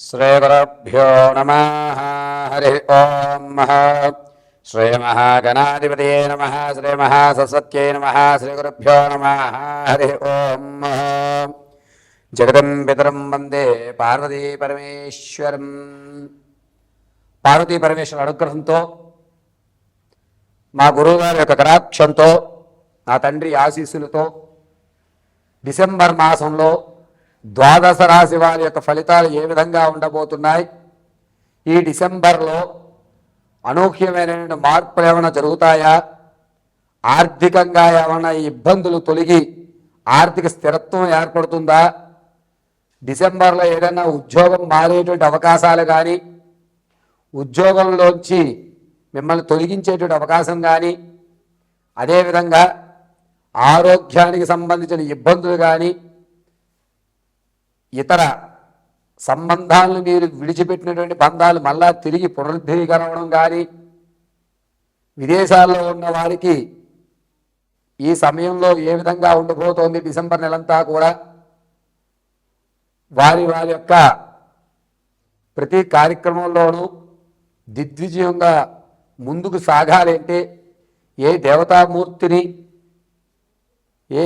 श्रीगुरुभ्यो नमः। हरि ओम श्रीमहागणाधिपतये नमः। श्रीमहासरस्वत्यै नमः। श्रीगुरुभ्यो नमः। हरि ओम जगदं पितरं वंदे पार्वती परमेश्वरं। పార్వతీ పరమేశ్వరుల అనుగ్రహంతో మా గురువుగారి యొక్క కటాక్షంతో నా తండ్రి ఆశీస్సులతో డిసెంబర్ మాసంలో ద్వాదశ రాశి వారి యొక్క ఫలితాలు ఏ విధంగా ఉండబోతున్నాయి, ఈ డిసెంబర్లో అనూహ్యమైన మార్పులు ఏమైనా జరుగుతాయా, ఆర్థికంగా ఏమైనా ఇబ్బందులు తొలగి ఆర్థిక స్థిరత్వం ఏర్పడుతుందా, డిసెంబర్లో ఏదైనా ఉద్యోగం మారేటువంటి అవకాశాలు కానీ, ఉద్యోగంలోంచి మిమ్మల్ని తొలగించేటువంటి అవకాశం కానీ, అదేవిధంగా ఆరోగ్యానికి సంబంధించిన ఇబ్బందులు కానీ, ఇతర సంబంధాలను మీరు విడిచిపెట్టినటువంటి బంధాలు మళ్ళా తిరిగి పునరుద్ధరీకరవడం కానీ, విదేశాల్లో ఉన్న వారికి ఈ సమయంలో ఏ విధంగా ఉండబోతోంది డిసెంబర్ నెలంతా కూడా, వారి వారి యొక్క ప్రతి కార్యక్రమంలోనూ దిగ్విజయంగా ముందుకు సాగాలంటే ఏ దేవతామూర్తిని, ఏ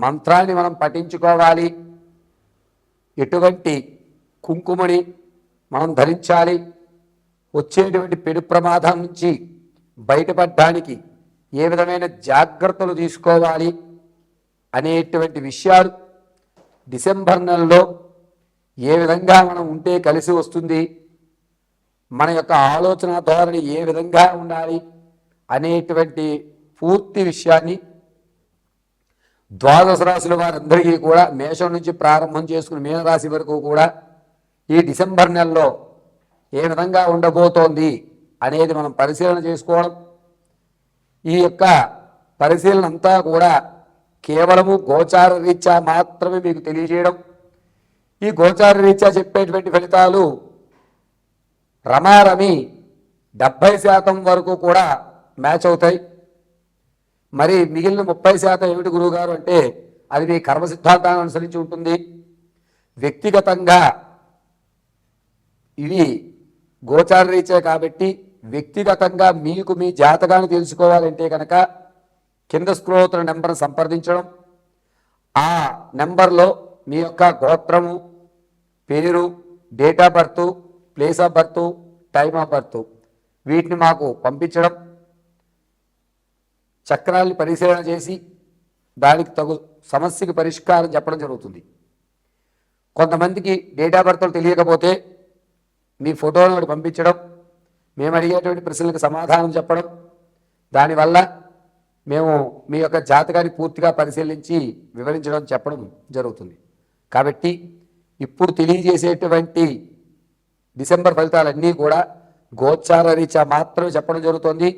మంత్రాన్ని మనం పఠించుకోవాలి, ఎటువంటి కుంకుమని మనం ధరించాలి, వచ్చేటువంటి పెను ప్రమాదం నుంచి బయటపడడానికి ఏ విధమైన జాగ్రత్తలు తీసుకోవాలి అనేటువంటి విషయాలు డిసెంబర్ నెలలో ఏ విధంగా మనం ఉంటే కలిసి వస్తుంది, మన యొక్క ఆలోచన ధోరణి ఏ విధంగా ఉండాలి అనేటువంటి పూర్తి విషయాన్ని ద్వాదశ రాశుల వారందరికీ కూడా మేషం నుంచి ప్రారంభం చేసుకుని మీనరాశి వరకు కూడా ఈ డిసెంబర్ నెలలో ఏ విధంగా ఉండబోతోంది అనేది మనం పరిశీలన చేసుకోవడం, ఈ యొక్క పరిశీలన అంతా కూడా కేవలము గోచార రీత్యా మాత్రమే మీకు తెలియజేయడం. ఈ గోచార రీత్యా చెప్పేటువంటి ఫలితాలు రమారమి 70% వరకు కూడా మ్యాచ్ అవుతాయి. మరి మిగిలిన 30% ఏమిటి గురువుగారు అంటే, అది మీ కర్మ సిద్ధాంతాన్ని అనుసరించి ఉంటుంది. వ్యక్తిగతంగా ఇది గోచార రీత్యా కాబట్టి వ్యక్తిగతంగా మీకు మీ జాతకాన్ని తెలుసుకోవాలంటే కనుక కింద స్క్రోల్ అవుతున్న నెంబర్ని సంప్రదించడం, ఆ నెంబర్లో మీ యొక్క గోత్రము, పేరు, date of birth, place of birth, time of birth వీటిని మాకు పంపించడం, చక్రాల్ని పరిశీలన చేసి దానికి తగు సమస్యకి పరిష్కారం చెప్పడం జరుగుతుంది. కొంతమందికి డేట్ ఆఫ్ బర్త్లు తెలియకపోతే మీ ఫోటోను ఒకటి పంపించడం, మేము అడిగేటువంటి ప్రశ్నలకు సమాధానం చెప్పడం, దానివల్ల మేము మీ యొక్క జాతకాన్ని పూర్తిగా పరిశీలించి వివరించడం చెప్పడం జరుగుతుంది. కాబట్టి ఇప్పుడు తెలియజేసేటువంటి డిసెంబర్ ఫలితాలన్నీ కూడా గోచార రీత్యా మాత్రమే చెప్పడం జరుగుతుంది.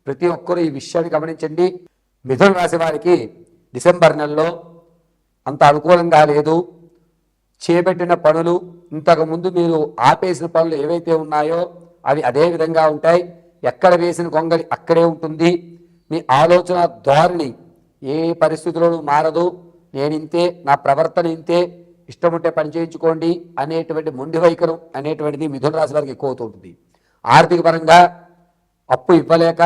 ప్రతి ఒక్కరూ ఈ విషయాన్ని గమనించండి. మిథున రాశి వారికి డిసెంబర్ నెలలో అంత అనుకూలంగా లేదు. చేపట్టిన పనులు, ఇంతకుముందు మీరు ఆపేసిన పనులు ఏవైతే ఉన్నాయో అవి అదే విధంగా ఉంటాయి. ఎక్కడ వేసిన గొంగలి అక్కడే ఉంటుంది. మీ ఆలోచన ధోరణి ఏ పరిస్థితుల్లోనూ మారదు. నేనింతే, నా ప్రవర్తన ఇంతే, ఇష్టం ఉంటే పని చేయించుకోండి అనేటువంటి మొండి వైఖరం అనేటువంటిది మిథున రాశి వారికి ఎక్కువ అవుతుంది. ఆర్థిక పరంగా అప్పు ఇవ్వలేక,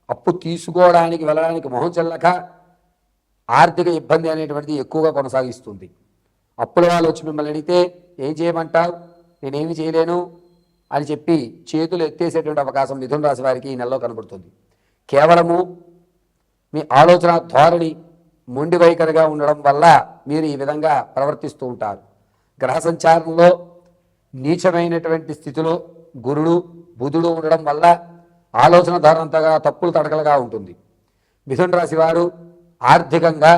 అప్పు తీసుకోవడానికి వెళ్ళడానికి మొహం చెల్లక ఆర్థిక ఇబ్బంది అనేటువంటిది ఎక్కువగా కొనసాగిస్తుంది. అప్పుల వాళ్ళు వచ్చి మిమ్మల్ని అడిగితే ఏం చేయమంటావు, నేనేమి చేయలేను అని చెప్పి చేతులు ఎత్తేసేటువంటి అవకాశం మిథున రాశి వారికి ఈ నెలలో కనబడుతుంది. కేవలము మీ ఆలోచన ధోరణి మొండి వైఖరిగా ఉండడం వల్ల మీరు ఈ విధంగా ప్రవర్తిస్తూ ఉంటారు. గ్రహ సంచారంలో నీచమైనటువంటి స్థితిలో గురుడు, బుధుడు ఉండడం వల్ల ఆలోచన ధోరణంతగా తప్పులు తడకలుగా ఉంటుంది. మిథున రాశి వారు ఆర్థికంగా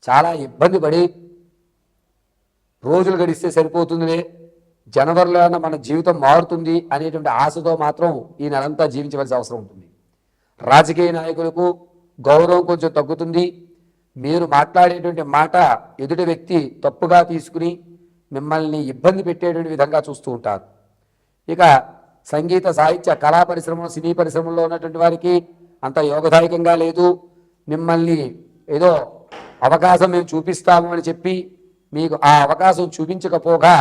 చాలా ఇబ్బంది పడి రోజులు గడిస్తే సరిపోతుందిలే, జనవరిలో మన జీవితం మారుతుంది అనేటువంటి ఆశతో మాత్రం ఈ నెలంతా జీవించవలసిన అవసరం ఉంటుంది. రాజకీయ నాయకులకు గౌరవం కొంచెం తగ్గుతుంది. మీరు మాట్లాడేటువంటి మాట ఎదుటి వ్యక్తి తప్పుగా తీసుకుని మిమ్మల్ని ఇబ్బంది పెట్టేటువంటి విధంగా చూస్తూ ఉంటారు. ఇక సంగీత, సాహిత్య, కళా పరిశ్రమ, సినీ పరిశ్రమలో ఉన్నటువంటి వారికి అంత యోగదాయకంగా లేదు. మిమ్మల్ని ఏదో అవకాశం మేము చూపిస్తాము అని చెప్పి మీకు ఆ అవకాశం చూపించకపోగా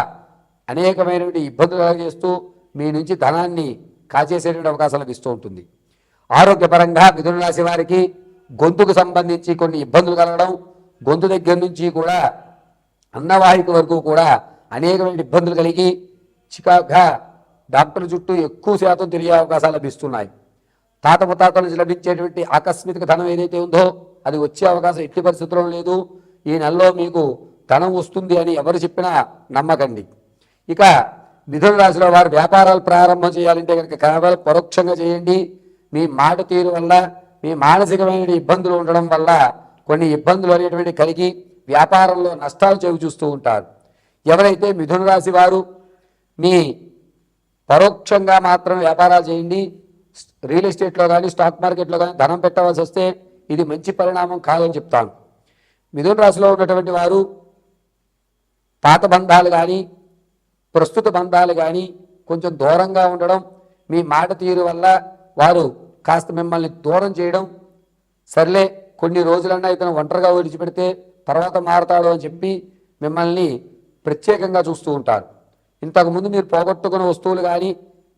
అనేకమైనటువంటి ఇబ్బందులు కలగజేస్తూ మీ నుంచి ధనాన్ని కాజేసేటువంటి అవకాశం లభిస్తూ ఉంటుంది. ఆరోగ్యపరంగా మిథున రాశి వారికి గొంతుకు సంబంధించి కొన్ని ఇబ్బందులు కలగడం, గొంతు దగ్గర నుంచి కూడా అన్నవాహిక వరకు కూడా అనేకమైన ఇబ్బందులు కలిగి చికాగా డాక్టర్ చుట్టూ ఎక్కువ శాతం తిరిగే అవకాశాలు లభిస్తున్నాయి. తాత ముత్తాతల నుంచి లభించేటువంటి ఆకస్మిక ధనం ఏదైతే ఉందో అది వచ్చే అవకాశం ఎట్టి పరిస్థితుల్లో లేదు. ఈ నెలలో మీకు ధనం వస్తుంది అని ఎవరు చెప్పినా నమ్మకండి. ఇక మిథున రాశిలో వారు వ్యాపారాలు ప్రారంభం చేయాలంటే కనుక కేవలం పరోక్షంగా చేయండి. మీ మాట తీరు వల్ల, మీ మానసికమైన ఇబ్బందులు ఉండడం వల్ల కొన్ని ఇబ్బందులు అనేటువంటి కలిగి వ్యాపారంలో నష్టాలు చవి చూస్తూ ఉంటారు. ఎవరైతే మిథున రాశి వారు మీ పరోక్షంగా మాత్రం వ్యాపారాలు చేయండి, రియల్ ఎస్టేట్లో కానీ స్టాక్ మార్కెట్లో కానీ ధనం పెట్టవలసి వస్తే ఇది మంచి పరిణామం కాదని చెప్తాను. మిథున రాశిలో ఉన్నటువంటి వారు పాత బంధాలు కానీ ప్రస్తుత బంధాలు కానీ కొంచెం దూరంగా ఉండడం, మీ మాట తీరు వల్ల వారు కాస్త మిమ్మల్ని దూరం చేయడం, సర్లే కొన్ని రోజులన్నా ఇతను ఒంటరిగా విడిచిపెడితే తర్వాత మారతాడు అని చెప్పి మిమ్మల్ని ప్రత్యేకంగా చూస్తూ ఉంటారు. ఇంతకుముందు మీరు పోగొట్టుకున్న వస్తువులు కానీ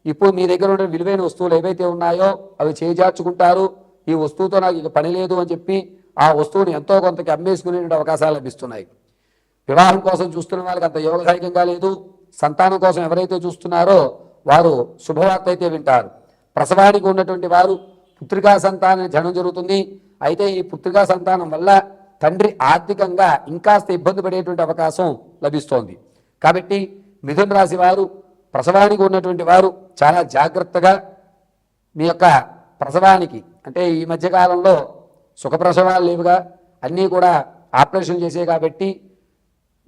ఇప్పుడు మీ దగ్గర ఉండే విలువైన వస్తువులు ఏవైతే ఉన్నాయో అవి చేజార్చుకుంటారు. ఈ వస్తువుతో నాకు ఇక పని లేదు అని చెప్పి ఆ వస్తువుని ఎంతో కొంతకి అమ్మేసుకునే అవకాశాలు లభిస్తున్నాయి. వివాహం కోసం చూస్తున్న వాళ్ళకి అంత యోగదాయకంగా లేదు. సంతానం కోసం ఎవరైతే చూస్తున్నారో వారు శుభవార్త అయితే వింటారు. ప్రసవానికి ఉన్నటువంటి వారు పుత్రికా సంతానం జనం జరుగుతుంది. అయితే ఈ పుత్రికా సంతానం వల్ల తండ్రి ఆర్థికంగా ఇంకాస్త ఇబ్బంది పడేటువంటి అవకాశం లభిస్తోంది. కాబట్టి మిథున రాశి వారు ప్రసవానికి ఉన్నటువంటి వారు చాలా జాగ్రత్తగా మీ యొక్క ప్రసవానికి, అంటే ఈ మధ్యకాలంలో సుఖప్రసవాలు లేవుగా, అన్నీ కూడా ఆపరేషన్ చేసే కాబట్టి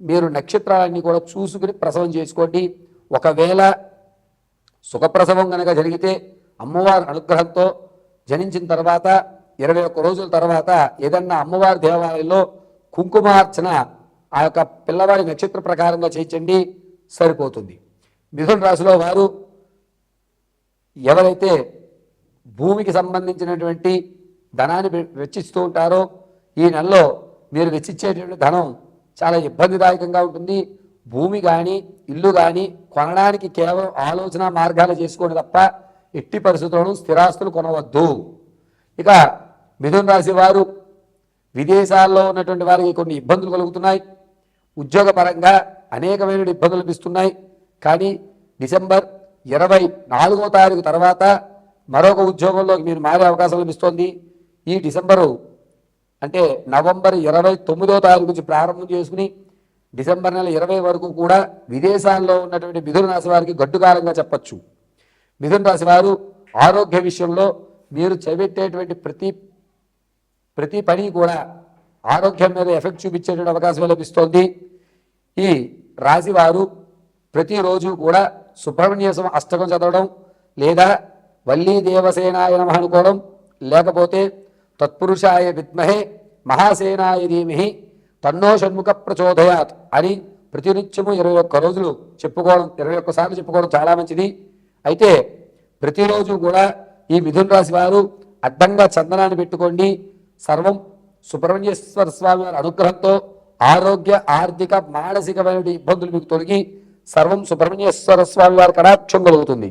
మీరు నక్షత్రాలన్నీ కూడా చూసుకుని ప్రసవం చేసుకోండి. ఒకవేళ సుఖప్రసవం కనుక జరిగితే అమ్మవారి అనుగ్రహంతో జనించిన తర్వాత 21 రోజుల తర్వాత ఏదన్నా అమ్మవారి దేవాలయంలో కుంకుమార్చన ఆ యొక్క పిల్లవాడి నక్షత్ర ప్రకారంగా చేయించండి, సరిపోతుంది. మిథున రాశిలో వారు ఎవరైతే భూమికి సంబంధించినటువంటి ధనాన్ని వెచ్చిస్తూ ఉంటారో ఈ నెలలో మీరు వెచ్చించేటువంటి ధనం చాలా ఇబ్బందిదాయకంగా ఉంటుంది. భూమి కానీ ఇల్లు కానీ కొనడానికి కేవలం ఆలోచన మార్గాలు చేసుకోండి తప్ప ఎట్టి పరిస్థితుల్లోనూ స్థిరాస్తులు కొనవద్దు. ఇక మిథున రాశి వారు విదేశాల్లో ఉన్నటువంటి వారికి కొన్ని ఇబ్బందులు కలుగుతున్నాయి. ఉద్యోగపరంగా అనేకమైన ఇబ్బందులు లభిస్తున్నాయి. కానీ డిసెంబర్ 24వ తారీఖు తర్వాత మరొక ఉద్యోగంలోకి మీరు మారే అవకాశం లభిస్తోంది. ఈ డిసెంబరు అంటే నవంబర్ 29వ తారీఖు నుంచి ప్రారంభం చేసుకుని డిసెంబర్ నెల 20 వరకు కూడా విదేశాల్లో ఉన్నటువంటి మిథున రాశి వారికి గడ్డుకాలంగా చెప్పచ్చు. మిథున రాశి వారు ఆరోగ్య విషయంలో మీరు చేపట్టేటువంటి ప్రతి పని కూడా ఆరోగ్యం మీద ఎఫెక్ట్ చూపించేటువంటి అవకాశం లభిస్తోంది. ఈ రాశి వారు ప్రతిరోజు కూడా సుబ్రహ్మణ్య అష్టకం చదవడం, లేదా వల్లీ దేవసేనాయ నమః అనుకోవడం, లేకపోతే తత్పురుషాయ విద్మహే మహాసేనాయ ధీమహి తన్నో షణ్ముఖ ప్రచోదయాత్ అని ప్రతినిత్యము 21 రోజులు చెప్పుకోవడం, 21 సార్లు చెప్పుకోవడం చాలా మంచిది. అయితే ప్రతిరోజు కూడా ఈ మిథున రాశి వారు అడ్డంగా చందనాన్ని పెట్టుకోండి. సర్వం సుబ్రహ్మణ్యేశ్వర స్వామి వారి అనుగ్రహంతో ఆరోగ్య ఆర్థిక మానసికమైన ఇబ్బందులు మీకు తొలగి సర్వం సుబ్రహ్మణ్యేశ్వర స్వామి వారి కటాక్షం కలుగుతుంది.